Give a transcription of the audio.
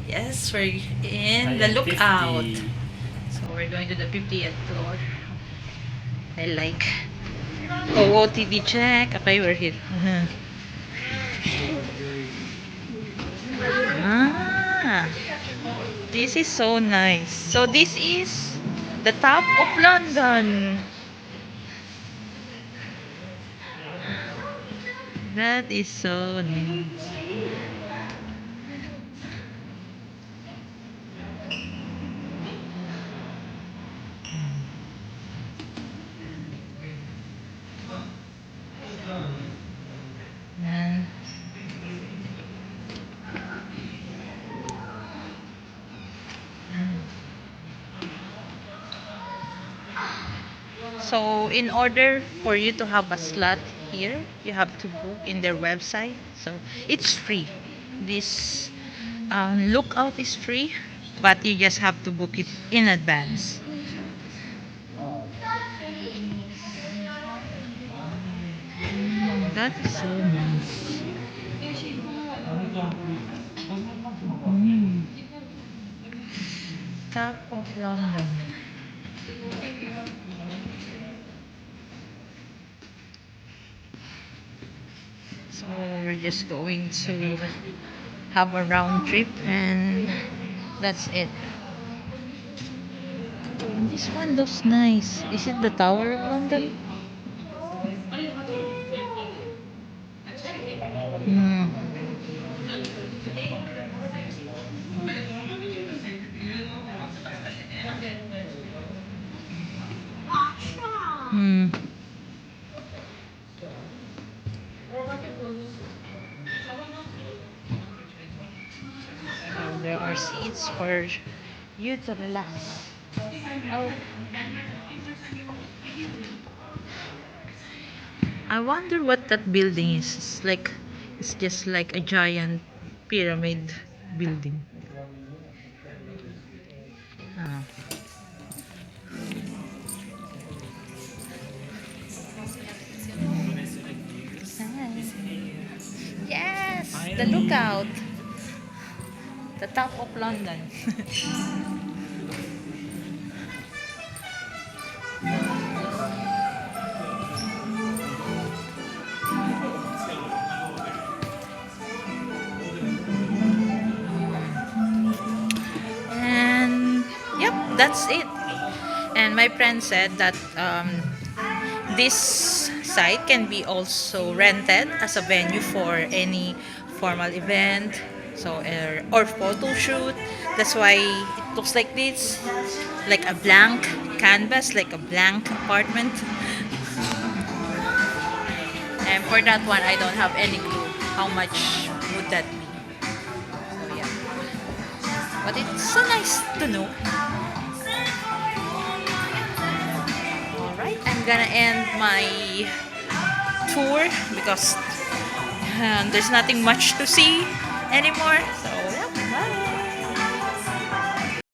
Yes, we're in the lookout. So we're going to the 50th floor. I like OOTD check. Okay, we're here. Ah, this is so nice. So this is the top of London. That is so nice. Yan. So in order for you to have a slot here, you have to book in their website. So it's free. This lookout is free, but you just have to book it in advance. That is so nice. Mm. Top of London. So we're just going to have a round trip and that's it. This one looks nice. Is it the Tower of London? Hmm. Hmm. So there are seats for you to relax. Oh, I wonder what that building is. It's just like a giant pyramid building. Ah. Yes, the lookout, the top of London. And yep, that's it. And my friend said that this site can be also rented as a venue for any formal event, so or photo shoot. That's why it looks like this, like a blank canvas, like a blank apartment. And for that one, I don't have any clue how much would that be. So yeah, but it's so nice to know. All right, I'm gonna end my tour because there's nothing much to see anymore.